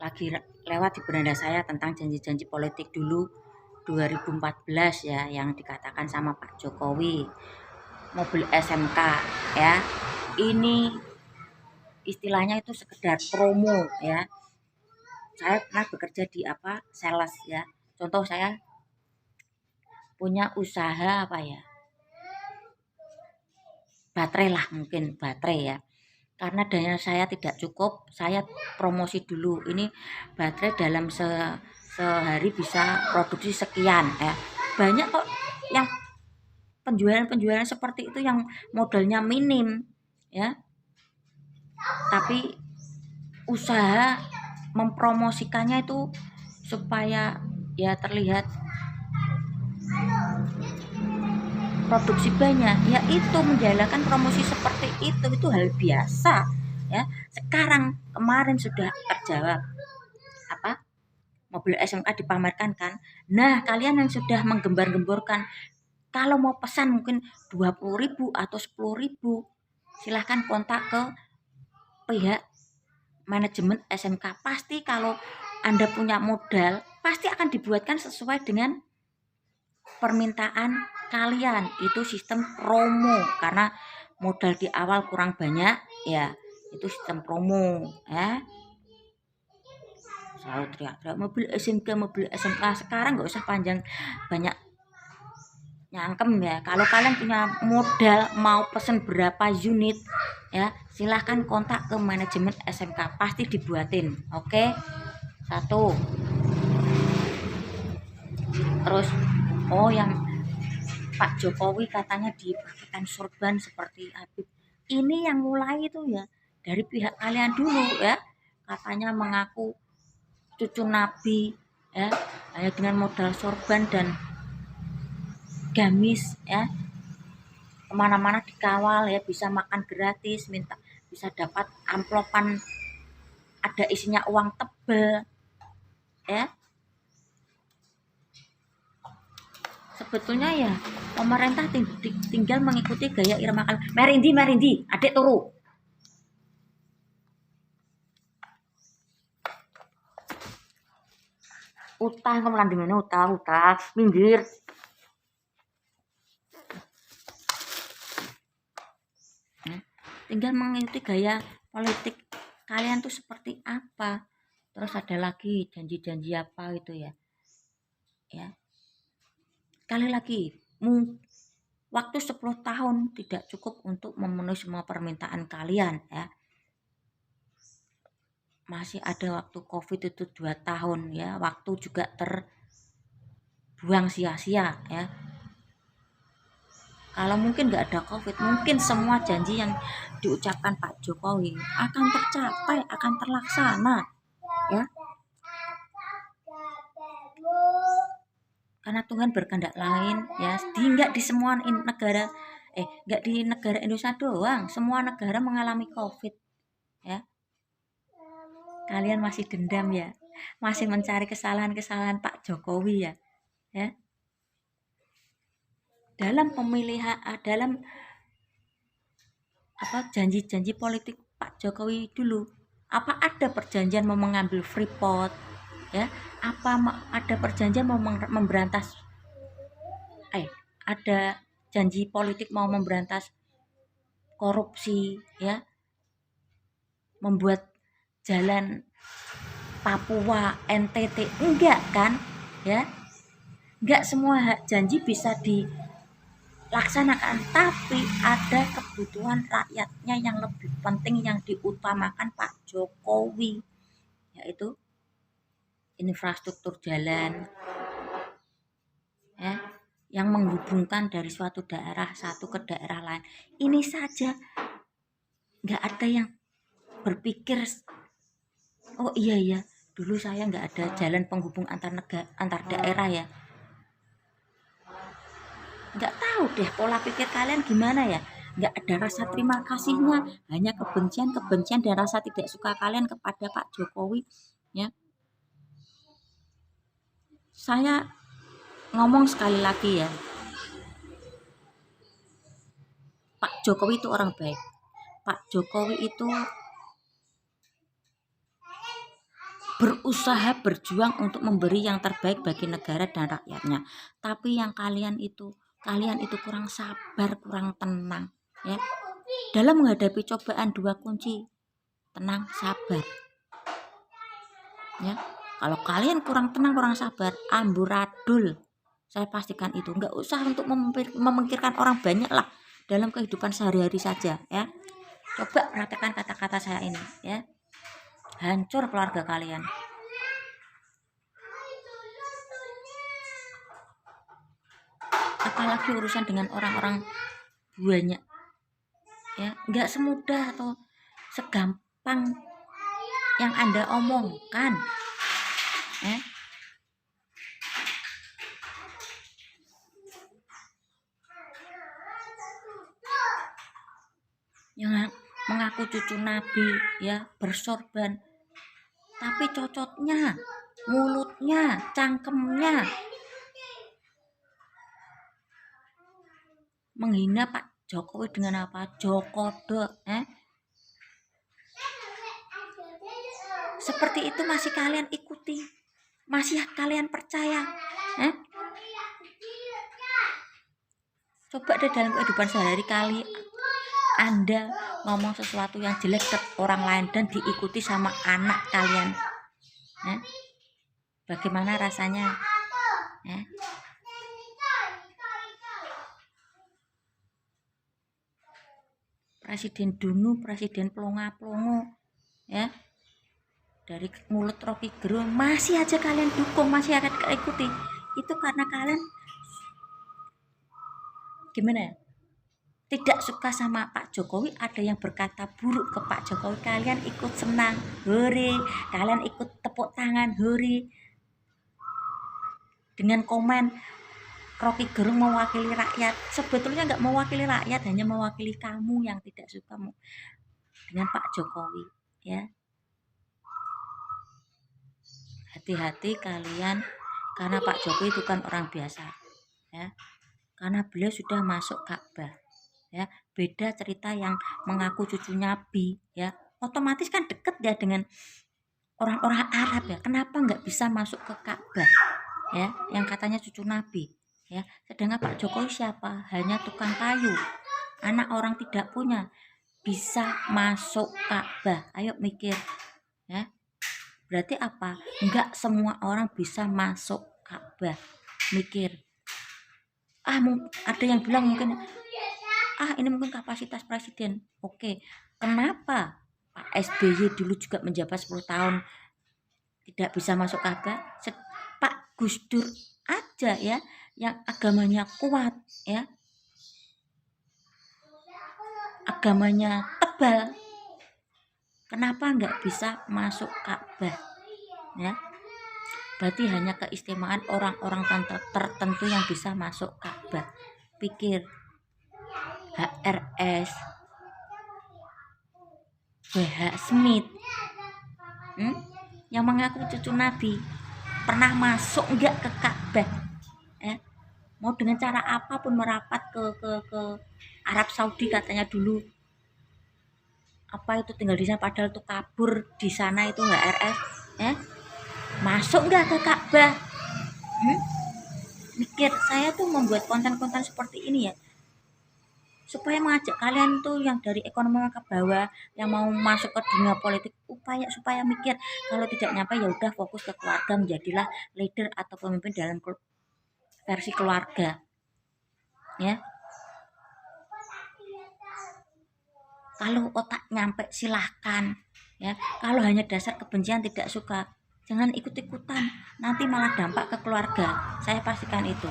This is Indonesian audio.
lagi lewat di beranda saya tentang janji-janji politik dulu 2014 ya, yang dikatakan sama Pak Jokowi, mobil SMK ya. Ini istilahnya itu sekedar promo ya. Saya pernah bekerja di sales ya. Contoh, saya punya usaha baterai lah, mungkin baterai ya. Karena dana saya tidak cukup, saya promosi dulu. Ini baterai dalam sehari bisa produksi sekian ya. Banyak kok yang penjualan seperti itu yang modalnya minim ya. Tapi usaha mempromosikannya itu supaya ya terlihat produksi banyak, yaitu menjalankan promosi seperti itu hal biasa ya. Sekarang kemarin sudah terjawab mobil SMK dipamerkan kan. Nah, kalian yang sudah menggembar-gemborkan kalau mau pesan mungkin 20.000 atau 10.000, silahkan kontak ke pihak manajemen SMK. Pasti kalau Anda punya modal, pasti akan dibuatkan sesuai dengan permintaan kalian. Itu sistem promo, karena modal di awal kurang banyak ya, itu sistem promo ya. Selalu teriak-teriak mobil SMK. Sekarang nggak usah panjang banyak nyangkem ya. Kalau kalian punya modal mau pesen berapa unit ya, silahkan kontak ke manajemen SMK, pasti dibuatin. Oke, satu. Terus yang Pak Jokowi katanya dipakai sorban seperti Habib. Ini yang mulai itu ya dari pihak kalian dulu ya. Katanya mengaku cucu Nabi ya, hanya dengan modal sorban dan gamis ya. Kemana-mana dikawal ya, bisa makan gratis, bisa dapat amplopan ada isinya uang tebel ya. Sebetulnya ya pemerintah tinggal mengikuti gaya irama kalian. Merindi, adik turu. Utah kamu landing ini utah minggir. Tinggal mengikuti gaya politik kalian tuh seperti apa. Terus ada lagi janji-janji apa itu ya. Ya. Sekali lagi, waktu 10 tahun tidak cukup untuk memenuhi semua permintaan kalian ya. Masih ada waktu Covid itu 2 tahun ya. Waktu juga terbuang sia-sia ya. Kalau mungkin nggak ada Covid, mungkin semua janji yang diucapkan Pak Jokowi akan tercapai, akan terlaksana ya. Karena Tuhan berkehendak lain ya. Nggak di semua negara nggak di negara Indonesia doang, semua negara mengalami Covid ya. Kalian masih dendam ya, masih mencari kesalahan-kesalahan Pak Jokowi ya. Ya. Dalam pemilihan, dalam janji-janji politik Pak Jokowi dulu, apa ada perjanjian mau mengambil Freeport ya? Apa ada perjanjian mau memberantas ada janji politik mau memberantas korupsi ya? Membuat jalan Papua, NTT, enggak kan ya? Enggak semua janji bisa dilaksanakan, tapi ada kebutuhan rakyatnya yang lebih penting yang diutamakan Pak Jokowi, yaitu infrastruktur jalan ya, yang menghubungkan dari suatu daerah satu ke daerah lain. Ini saja nggak ada yang berpikir, oh iya ya, dulu saya nggak ada jalan penghubung antar daerah ya. Nggak tahu deh pola pikir kalian gimana ya. Nggak ada rasa terima kasihnya, hanya kebencian dan rasa tidak suka kalian kepada Pak Jokowi ya. Saya ngomong sekali lagi ya, Pak Jokowi itu orang baik. Pak Jokowi itu berusaha berjuang untuk memberi yang terbaik bagi negara dan rakyatnya. Tapi yang kalian itu kurang sabar, kurang tenang ya. Dalam menghadapi cobaan dua kunci, tenang, sabar. Ya. Kalau kalian kurang tenang, kurang sabar, amburadul. Saya pastikan itu. Enggak usah untuk memikirkan orang banyak lah dalam kehidupan sehari-hari saja ya. Coba perhatikan kata-kata saya ini ya. Hancur keluarga kalian. Apalagi urusan dengan orang-orang banyak ya, nggak semudah atau segampang yang Anda omongkan ya. Yang mengaku cucu Nabi ya, bersorban, tapi cocotnya, mulutnya, cangkemnya menghina Pak Jokowi dengan apa? Jokodo seperti itu masih kalian ikuti, masih kalian percaya coba deh dalam kehidupan sehari-hari kali Anda ngomong sesuatu yang jelek ke orang lain dan diikuti sama anak kalian bagaimana rasanya Presiden Dunu, Presiden Plonga-plongo ya, dari mulut Rocky Gerung masih aja kalian dukung, masih akan ikuti. Itu karena kalian gimana ya, tidak suka sama Pak Jokowi. Ada yang berkata buruk ke Pak Jokowi, kalian ikut senang, hore, kalian ikut tepuk tangan, hore, dengan komen Rocky Gerung mewakili rakyat. Sebetulnya nggak mewakili rakyat, hanya mewakili kamu yang tidak suka dengan Pak Jokowi ya. Hati-hati kalian, karena Pak Jokowi itu kan orang biasa ya, karena beliau sudah masuk Ka'bah ya. Beda cerita yang mengaku cucu Nabi ya, otomatis kan deket ya dengan orang-orang Arab ya. Kenapa nggak bisa masuk ke Ka'bah ya, yang katanya cucu Nabi ya. Sedangkan Pak Jokowi siapa? Hanya tukang kayu, anak orang tidak punya, bisa masuk Ka'bah. Ayo mikir ya. Berarti apa? Enggak semua orang bisa masuk Ka'bah. Mikir. Ada yang bilang mungkin ini mungkin kapasitas presiden. Oke. Kenapa Pak SBY dulu juga menjabat 10 tahun tidak bisa masuk Ka'bah? Pak Gus Dur aja ya, yang agamanya kuat ya, agamanya tebal, kenapa nggak bisa masuk Ka'bah ya? Berarti hanya keistimewaan orang-orang tertentu yang bisa masuk Ka'bah. Pikir, HRS, BH Smith yang mengaku cucu Nabi pernah masuk nggak ke Ka'bah mau dengan cara apapun merapat ke Arab Saudi katanya dulu, apa itu tinggal di sana, padahal tuh kabur di sana itu HRS masuk nggak ke Ka'bah? Mikir, saya tuh membuat konten-konten seperti ini ya supaya mengajak kalian tuh yang dari ekonomi ke bawah, yang mau masuk ke dunia politik, supaya mikir, kalau tidak nyampe ya udah fokus ke keluarga, menjadilah leader atau pemimpin dalam versi keluarga ya. Kalau otak nyampe silahkan ya, kalau hanya dasar kebencian tidak suka, jangan ikut-ikutan, nanti malah dampak ke keluarga. Saya pastikan itu.